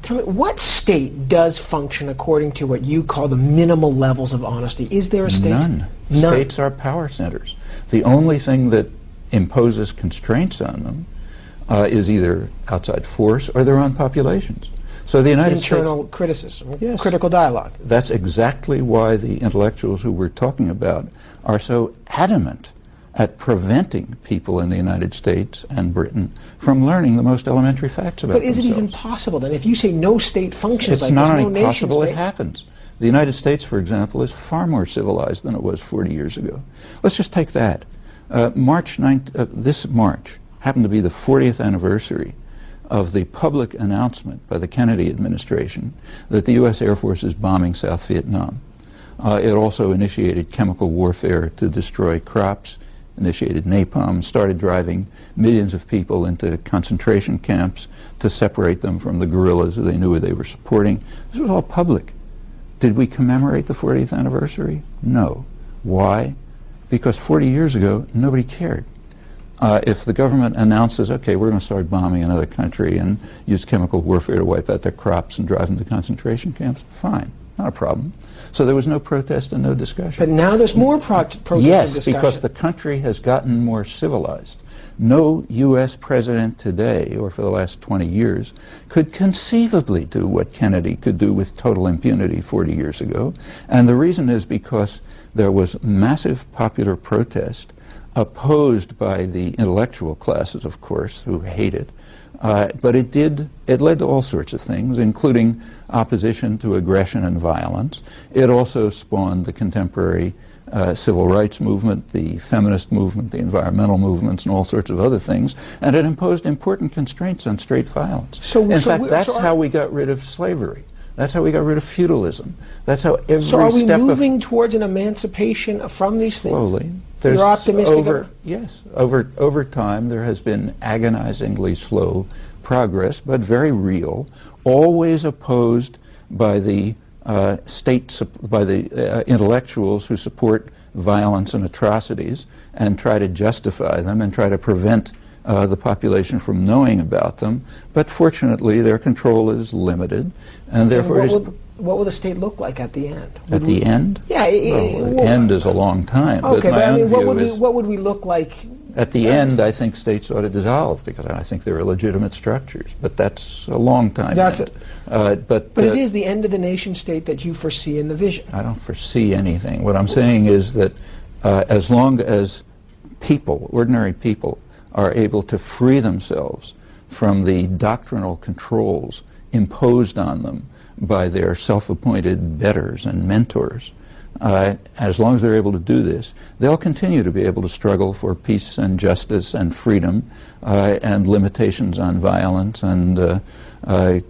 Tell me, what state does function according to what you call the minimal levels of honesty? Is there a state? None. States are power centers. The only thing that imposes constraints on them is either outside force or their own populations. So the United States... Internal criticism, yes, critical dialogue. That's exactly why the intellectuals who we're talking about are so adamant at preventing people in the United States and Britain from learning the most elementary facts about themselves. But is it even possible then? If you say no state functions, it's not there's only no possible, nation it happens. The United States, for example, is far more civilized than it was 40 years ago. Let's just take that. This March happened to be the 40th anniversary of the public announcement by the Kennedy administration that the U.S. Air Force is bombing South Vietnam. It also initiated chemical warfare to destroy crops, initiated napalm, started driving millions of people into concentration camps to separate them from the guerrillas who they knew they were supporting. This was all public. Did we commemorate the 40th anniversary? No. Why? Because 40 years ago, nobody cared. If the government announces, okay, we're going to start bombing another country and use chemical warfare to wipe out their crops and drive them to concentration camps, fine, not a problem. So there was no protest and no discussion. But now there's more protest and discussion. Yes, because the country has gotten more civilized. No U.S. president today, or for the last 20 years, could conceivably do what Kennedy could do with total impunity 40 years ago. And the reason is because there was massive popular protest opposed by the intellectual classes, of course, who hate it. But it led to all sorts of things, including opposition to aggression and violence. It also spawned the contemporary civil rights movement, the feminist movement, the environmental movements, and all sorts of other things. And it imposed important constraints on straight violence. In fact, that's how we got rid of slavery. That's how we got rid of feudalism. That's how every step of... So are we moving towards an emancipation from these things? Slowly. You're optimistic? Yes. Over time, there has been agonizingly slow progress, but very real, always opposed by the intellectuals who support violence and atrocities and try to justify them and try to prevent the population from knowing about them. But fortunately, their control is limited, and therefore what will the state look like at the end? At the end? Yeah. The end is a long time. Okay, but I mean, what would we look like? At the end, I think states ought to dissolve, because I think there are legitimate structures. But that's a long time. That's it. But it is the end of the nation state that you foresee in the vision. I don't foresee anything. What I'm saying is that as long as people, ordinary people, are able to free themselves from the doctrinal controls imposed on them by their self-appointed betters and mentors, as long as they're able to do this, they'll continue to be able to struggle for peace and justice and freedom and limitations on violence and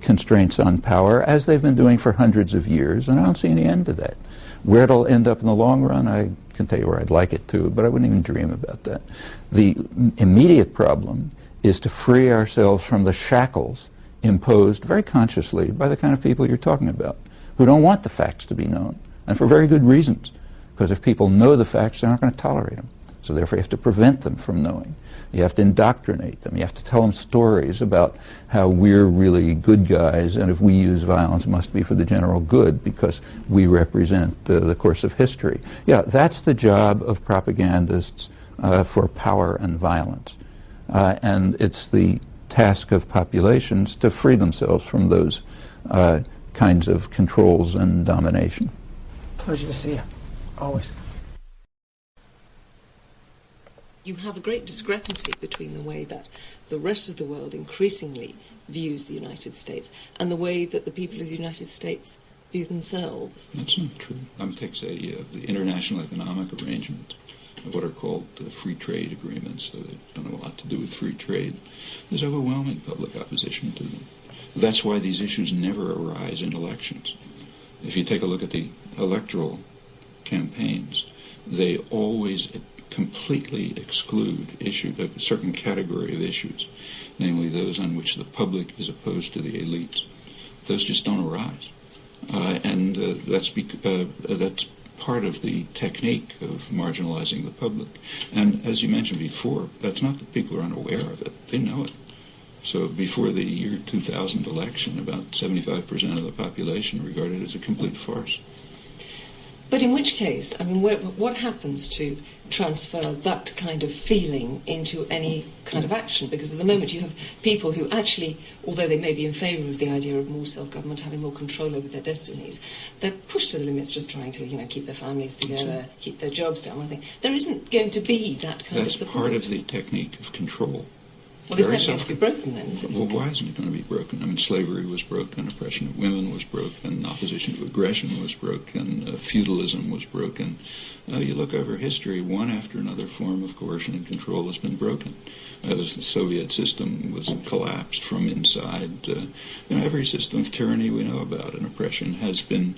constraints on power, as they've been doing for hundreds of years, and I don't see any end to that. Where it'll end up in the long run, I can tell you where I'd like it to, but I wouldn't even dream about that. The immediate problem is to free ourselves from the shackles imposed very consciously by the kind of people you're talking about, who don't want the facts to be known, and for very good reasons, because if people know the facts, they're not going to tolerate them. So therefore you have to prevent them from knowing. You have to indoctrinate them. You have to tell them stories about how we're really good guys, and if we use violence, it must be for the general good because we represent the course of history. Yeah, that's the job of propagandists for power and violence. And it's the task of populations to free themselves from those kinds of controls and domination. Pleasure to see you, always. You have a great discrepancy between the way that the rest of the world increasingly views the United States and the way that the people of the United States view themselves. That's not true. Take, say, the international economic arrangement, what are called free trade agreements. They don't have a lot to do with free trade. There's overwhelming public opposition to them. That's why these issues never arise in elections. If you take a look at the electoral campaigns, they always completely exclude a certain category of issues, namely those on which the public is opposed to the elites. Those just don't arise. And that's part of the technique of marginalizing the public. And as you mentioned before, that's not that people are unaware of it. They know it. So before the year 2000 election, about 75% of the population regarded it as a complete farce. But in which case, I mean, what happens to transfer that kind of feeling into any kind of action? Because at the moment you have people who actually, although they may be in favour of the idea of more self-government, having more control over their destinies, they're pushed to the limits just trying to, keep their families together, keep their jobs down. I think there isn't going to be that kind of support. That's part of the technique of control. Well, isn't that going to be broken then, isn't it? Well, why isn't it going to be broken? I mean, slavery was broken, oppression of women was broken, opposition to aggression was broken, feudalism was broken. You look over history, one after another form of coercion and control has been broken. As the Soviet system was collapsed from inside, every system of tyranny we know about and oppression has been,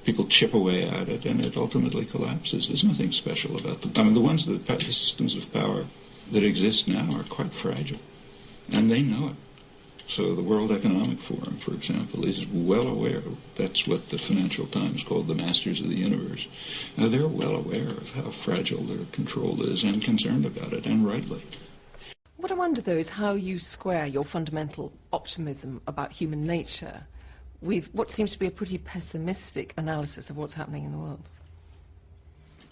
people chip away at it and it ultimately collapses. There's nothing special about them. I mean, the systems of power that exist now are quite fragile. And they know it. So the World Economic Forum, for example, is well aware. That's what the Financial Times called the masters of the universe. Now, they're well aware of how fragile their control is and concerned about it, and rightly. What I wonder, though, is how you square your fundamental optimism about human nature with what seems to be a pretty pessimistic analysis of what's happening in the world.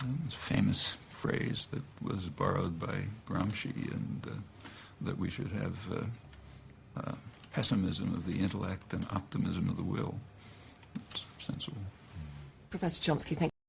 A famous phrase that was borrowed by Gramsci, and that we should have pessimism of the intellect and optimism of the will. It's sensible. Professor Chomsky, thank you.